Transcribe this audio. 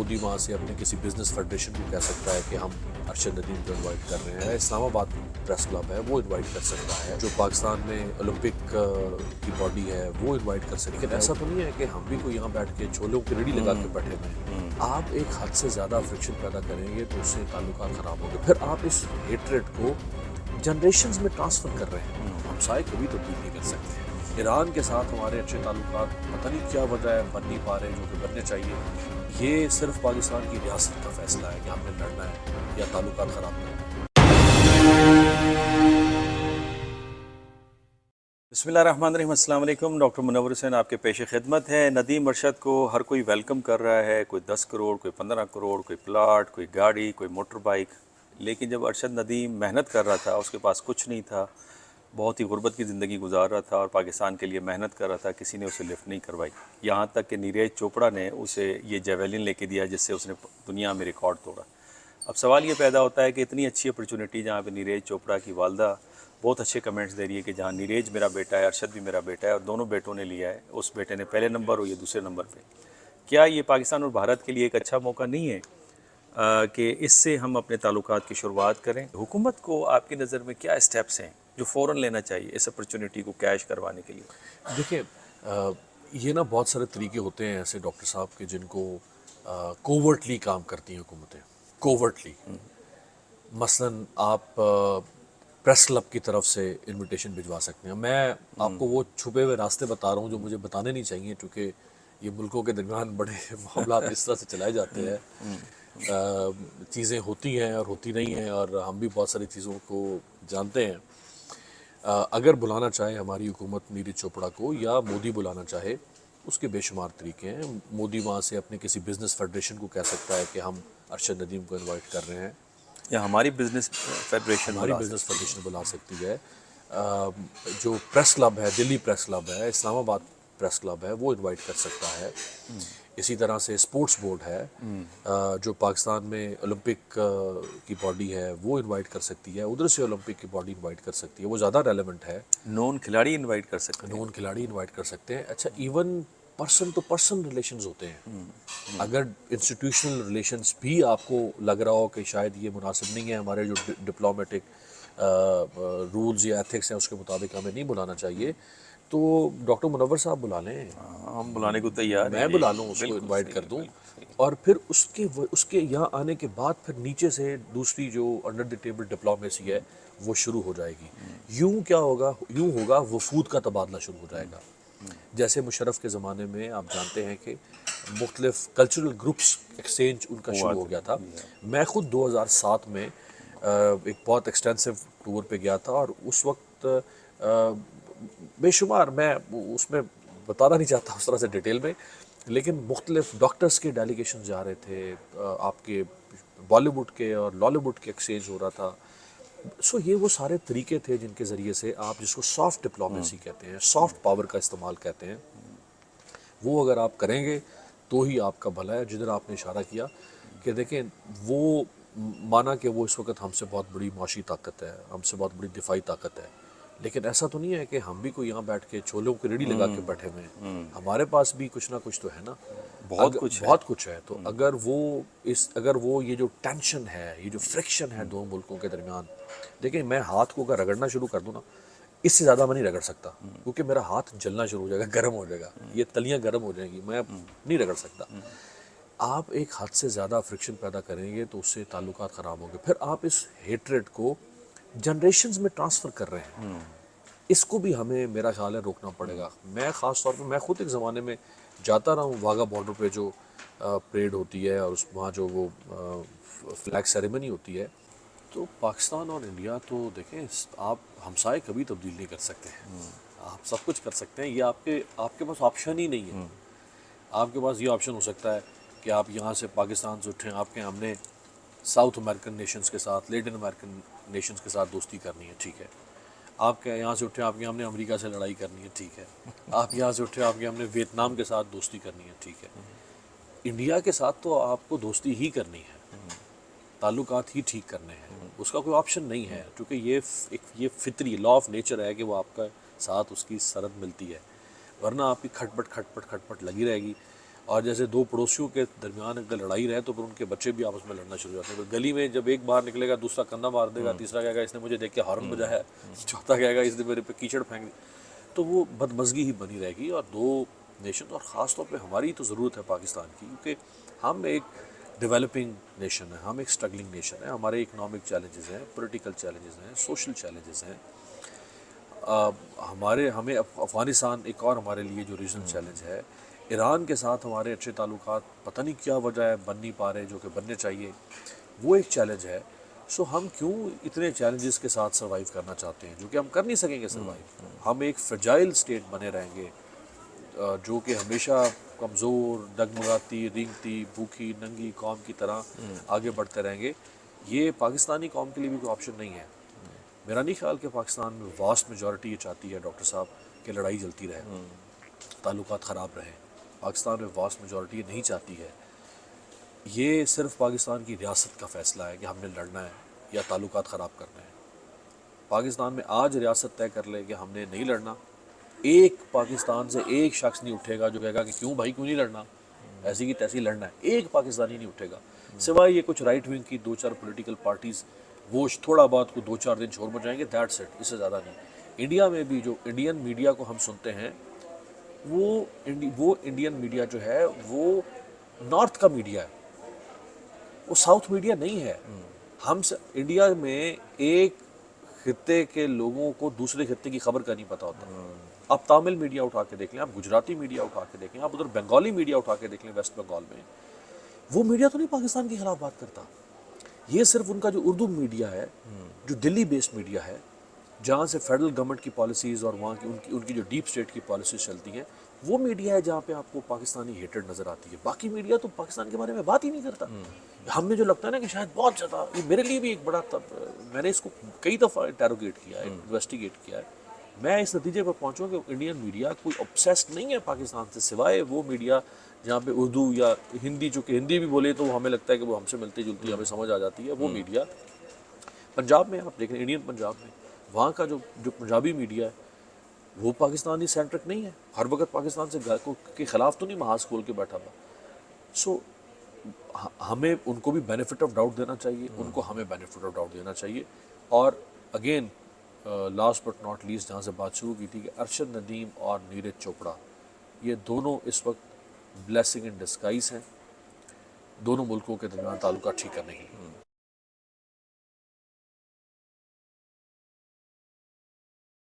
مودی وہاں سے اپنے کسی بزنس فیڈریشن کو کہہ سکتا ہے کہ ہم ارشد ندیم کو انوائٹ کر رہے ہیں. اسلام آباد پریس کلب ہے وہ انوائٹ کر سکتا ہے. جو پاکستان میں اولمپک کی باڈی ہے وہ انوائٹ کر سکتی ہے. لیکن ایسا تو نہیں ہے کہ ہم بھی کوئی یہاں بیٹھ کے چھولوں کی ریڑھی لگا کے بیٹھے ہوئے ہیں. آپ ایک حد سے زیادہ فرکشن پیدا کریں گے تو اس سے تعلقات خراب ہوں گے. پھر آپ اس ہیٹریٹ کو جنریشنز میں ٹرانسفر کر رہے ہیں. ہمسائے کبھی تبدیل نہیں کر سکتے. ایران کے ساتھ ہمارے اچھے تعلقات پتہ نہیں کیا وجہ ہے بن نہیں پا رہے جو کہ بننے چاہیے. یہ صرف پاکستان کی ریاست کا فیصلہ ہے کہ ہم نے لڑنا ہے یا تعلقات خراب کرنا ہے. بسم اللہ الرحمن الرحیم. السلام علیکم. ڈاکٹر منور حسین آپ کے پیش خدمت ہے. ندیم ارشد کو ہر کوئی ویلکم کر رہا ہے. کوئی 10 کروڑ، کوئی 15 کروڑ، کوئی پلاٹ، کوئی گاڑی، کوئی موٹر بائک. لیکن جب ارشد ندیم محنت کر رہا تھا اس کے پاس کچھ نہیں تھا، بہت ہی غربت کی زندگی گزار رہا تھا اور پاکستان کے لیے محنت کر رہا تھا، کسی نے اسے لفٹ نہیں کروائی. یہاں تک کہ نیرج چوپڑا نے اسے یہ جیویلن لے کے دیا جس سے اس نے دنیا میں ریکارڈ توڑا. اب سوال یہ پیدا ہوتا ہے کہ اتنی اچھی اپرچونٹی جہاں پہ نیرج چوپڑا کی والدہ بہت اچھے کمنٹس دے رہی ہے کہ جہاں نیرج میرا بیٹا ہے، ارشد بھی میرا بیٹا ہے اور دونوں بیٹوں نے لیا ہے، اس بیٹے نے پہلے نمبر اور یہ دوسرے نمبر پہ. کیا یہ پاکستان اور بھارت کے لیے ایک اچھا موقع نہیں ہے کہ اس سے ہم اپنے تعلقات کی شروعات کریں؟ حکومت کو آپ کی نظر میں کیا اسٹیپس ہیں جو فوراً لینا چاہیے اس اپرچونٹی کو کیش کروانے کے لیے؟ دیکھیں یہ نا بہت سارے طریقے ہوتے ہیں ایسے ڈاکٹر صاحب کے جن کو کوورٹلی کام کرتی ہیں حکومتیں. کوورٹلی مثلاً آپ پریس کلب کی طرف سے انویٹیشن بھجوا سکتے ہیں. میں آپ کو وہ چھپے ہوئے راستے بتا رہا ہوں جو مجھے بتانے نہیں چاہیے کیونکہ یہ ملکوں کے درمیان بڑے معاملات اس طرح سے چلائے جاتے ہیں. چیزیں ہوتی ہیں اور ہوتی نہیں ہیں اور ہم بھی بہت ساری چیزوں کو جانتے ہیں. اگر بلانا چاہے ہماری حکومت نیرج چوپڑا کو یا مودی بلانا چاہے اس کے بے شمار طریقے ہیں. مودی وہاں سے اپنے کسی بزنس فیڈریشن کو کہہ سکتا ہے کہ ہم ارشد ندیم کو انوائٹ کر رہے ہیں یا ہماری بزنس فیڈریشن ہماری بزنس فیڈریشن بلا سکتی ہے. جو پریس کلب ہے، دلی پریس کلب ہے، اسلام آباد پریس کلب ہے وہ انوائٹ کر سکتا ہے. اسی طرح سے اسپورٹس بورڈ ہے جو پاکستان میں اولمپک کی باڈی ہے وہ انوائٹ کر سکتی ہے. ادھر سے اولمپک کی باڈی انوائٹ کر سکتی ہے، وہ زیادہ ریلیونٹ ہے. نون کھلاڑی انوائٹ کر سکتے ہیں. نون کھلاڑی انوائٹ کر سکتے ہیں. اچھا even person to person relations ہوتے ہیں. اگر انسٹیٹیوشنل ریلیشنز بھی آپ کو لگ رہا ہو کہ شاید یہ مناسب نہیں ہے، ہمارے جو ڈپلومیٹک رولز یا ایتھکس ہیں اس کے مطابق ہمیں نہیں بلانا چاہیے، تو ڈاکٹر منور صاحب بلا لیں. ہم بلانے کو تیار ہیں. میں بلا لوں اس کو انوائٹ کر دوں اور پھر اس کے یہاں آنے کے بعد پھر نیچے سے دوسری جو انڈر دی ٹیبل ڈپلومیسی ہے وہ شروع ہو جائے گی. یوں کیا ہوگا، یوں ہوگا وفود کا تبادلہ شروع ہو جائے گا. جیسے مشرف کے زمانے میں آپ جانتے ہیں کہ مختلف کلچرل گروپس ایکسچینج ان کا شروع ہو گیا تھا. میں خود 2007 میں ایک بہت ایکسٹینسو ٹور پہ گیا تھا اور اس وقت بے شمار، میں اس میں بتانا نہیں چاہتا اس طرح سے ڈیٹیل میں، لیکن مختلف ڈاکٹرز کے ڈیلیگیشن جا رہے تھے، آپ کے بالی ووڈ کے اور لالی ووڈ کے ایکسچینج ہو رہا تھا. سو یہ وہ سارے طریقے تھے جن کے ذریعے سے آپ جس کو سافٹ ڈپلومیسی کہتے ہیں، سافٹ پاور کا استعمال کہتے ہیں، وہ اگر آپ کریں گے تو ہی آپ کا بھلا ہے. جدھر آپ نے اشارہ کیا کہ دیکھیں وہ مانا کہ وہ اس وقت ہم سے بہت بڑی معاشی طاقت ہے، ہم سے بہت بڑی دفاعی طاقت ہے، لیکن ایسا تو نہیں ہے کہ ہم بھی کوئی یہاں بیٹھ کے چھولوں کی ریڑھی لگا کے بیٹھے ہوئے ہیں. ہمارے پاس بھی کچھ نہ کچھ تو ہے نا، بہت کچھ ہے. تو اگر وہ یہ جو ٹینشن ہے، یہ جو فرکشن ہے دو ملکوں کے درمیان، دیکھیں میں ہاتھ کو اگر رگڑنا شروع کر دوں نا، اس سے زیادہ میں نہیں رگڑ سکتا کیونکہ میرا ہاتھ جلنا شروع ہو جائے گا، گرم ہو جائے گا، یہ تلیاں گرم ہو جائیں گی، میں نہیں رگڑ سکتا. آپ ایک حد سے زیادہ فرکشن پیدا کریں گے تو اس سے تعلقات خراب ہوں گے. پھر آپ اس ہیٹریٹ کو جنریشنز میں ٹرانسفر کر رہے ہیں. اس کو بھی ہمیں میرا خیال ہے روکنا پڑے گا. میں خاص طور پہ میں خود ایک زمانے میں جاتا رہا ہوں واگا بارڈر پہ جو پریڈ ہوتی ہے اور وہاں جو وہ فلیگ سیریمنی ہوتی ہے، تو پاکستان اور انڈیا تو دیکھیں آپ ہمسائے کبھی تبدیل نہیں کر سکتے ہیں. آپ سب کچھ کر سکتے ہیں، یہ آپ کے پاس آپشن ہی نہیں ہے. آپ کے پاس یہ آپشن ہو سکتا ہے کہ آپ یہاں سے پاکستان سے اٹھیں، آپ کے ہم نے ساؤتھ امریکن نیشنز کے ساتھ، لیٹن امریکن نیشنز کے ساتھ دوستی کرنی ہے، ٹھیک ہے. آپ کے یہاں سے اٹھے آپ کے ہم نے امریکہ سے لڑائی کرنی ہے، ٹھیک ہے. آپ یہاں سے اٹھے آپ کے ہم نے ویتنام کے ساتھ دوستی کرنی ہے، ٹھیک ہے. انڈیا کے ساتھ تو آپ کو دوستی ہی کرنی ہے، تعلقات ہی ٹھیک کرنے ہیں. اس کا کوئی آپشن نہیں ہے کیونکہ یہ فطری لا آف نیچر ہے کہ وہ آپ کا ساتھ اس کی سرحد ملتی ہے، ورنہ آپ کی کھٹ پٹ لگی رہے گی. اور جیسے دو پڑوسیوں کے درمیان اگر لڑائی رہے تو پھر ان کے بچے بھی آپس میں لڑنا شروع ہو جاتے ہیں. گلی میں جب ایک باہر نکلے گا دوسرا کندھا مار دے گا, تیسرا کہے گا اس نے مجھے دیکھ کے ہارن بجایا ہے, چوتھا کہے گا اس نے میرے پہ کیچڑ پھینک دی. تو وہ بدمزگی ہی بنی رہے گی. اور دو نیشن, اور خاص طور پہ ہماری تو ضرورت ہے پاکستان کی, کیونکہ ہم ایک ڈیولپنگ نیشن ہے, ہم ایک اسٹرگلنگ نیشن ہے, ہمارے اکنامک چیلنجز ہیں, پولیٹیکل چیلنجز ہیں, سوشل چیلنجز ہیں. ہمیں افغانستان ایک اور ہمارے لیے جو ریجنل چیلنج ہے. ایران کے ساتھ ہمارے اچھے تعلقات پتہ نہیں کیا وجہ ہے بن نہیں پا رہے جو کہ بننے چاہیے, وہ ایک چیلنج ہے. سو ہم کیوں اتنے چیلنجز کے ساتھ سروائیو کرنا چاہتے ہیں جو کہ ہم کر نہیں سکیں گے سروائیو. ہم ایک فرجائل اسٹیٹ بنے رہیں گے جو کہ ہمیشہ کمزور, ڈگمگاتی, رینگتی, بھوکی ننگی قوم کی طرح آگے بڑھتے رہیں گے. یہ پاکستانی قوم کے لیے بھی کوئی آپشن نہیں ہے. میرا نہیں خیال کہ پاکستان میں واسٹ میجورٹی یہ چاہتی ہے ڈاکٹر صاحب کہ لڑائی جلتی رہے, تعلقات خراب رہیں. پاکستان میں واسٹ میجورٹی یہ نہیں چاہتی ہے. یہ صرف پاکستان کی ریاست کا فیصلہ ہے کہ ہم نے لڑنا ہے یا تعلقات خراب کرنا ہے. پاکستان میں آج ریاست طے کر لے کہ ہم نے نہیں لڑنا, ایک پاکستان سے ایک شخص نہیں اٹھے گا جو کہے گا کہ کیوں بھائی کیوں نہیں لڑنا, ایسی کی تیسی لڑنا ہے. ایک پاکستانی نہیں اٹھے گا سوائے یہ کچھ رائٹ ونگ کی دو چار پولیٹیکل پارٹیز, وہ تھوڑا بہت کو دو چار دن چھوڑ بجائیں گے, دیٹس اٹ, اس سے زیادہ نہیں. انڈیا میں بھی جو انڈین میڈیا کو ہم سنتے ہیں وہ انڈین میڈیا جو ہے وہ نارتھ کا میڈیا ہے, وہ ساؤتھ میڈیا نہیں ہے. ہم انڈیا میں ایک خطے کے لوگوں کو دوسرے خطے کی خبر کا نہیں پتہ ہوتا. آپ تامل میڈیا اٹھا کے دیکھ لیں, آپ گجراتی میڈیا اٹھا کے دیکھ لیں, آپ ادھر بنگالی میڈیا اٹھا کے دیکھ لیں ویسٹ بنگال میں, وہ میڈیا تو نہیں پاکستان کے خلاف بات کرتا. یہ صرف ان کا جو اردو میڈیا ہے جو دلی بیسڈ میڈیا ہے جہاں سے فیڈرل گورنمنٹ کی پالیسیز اور وہاں کی ان کی جو ڈیپ اسٹیٹ کی پالیسیز چلتی ہیں, وہ میڈیا ہے جہاں پہ آپ کو پاکستانی ہیٹڈ نظر آتی ہے. باقی میڈیا تو پاکستان کے بارے میں بات ہی نہیں کرتا. ہمیں جو لگتا ہے نا کہ شاید بہت زیادہ, یہ میرے لیے بھی ایک بڑا میں نے اس کو کئی دفعہ انٹیروگیٹ کیا ہے, انویسٹیگیٹ کیا ہے. میں اس نتیجے پر پہنچوں کہ انڈین میڈیا کوئی obsessed نہیں ہے پاکستان سے, سوائے وہ میڈیا جہاں پہ اردو یا ہندی, جو کہ ہندی بھی بولے تو ہمیں لگتا ہے کہ وہ ہم سے ملتی جلتی, ہمیں سمجھ آ جاتی ہے, وہ میڈیا. پنجاب میں آپ دیکھیں, انڈین پنجاب میں وہاں کا جو پنجابی میڈیا ہے وہ پاکستانی سینٹرک نہیں ہے, ہر وقت پاکستان سے کے خلاف تو نہیں محاذ کھول کے بیٹھا ہوا. سو ہمیں ان کو بھی بینیفٹ آف ڈاؤٹ دینا چاہیے, ان کو ہمیں بینیفٹ آف ڈاؤٹ دینا چاہیے. اور again last but not least, جہاں سے بات شروع کی تھی کہ ارشد ندیم اور نیرج چوپڑا یہ دونوں اس وقت بلیسنگ ان ڈسگائز ہیں دونوں ملکوں کے درمیان تعلقات ٹھیک کرنے کی.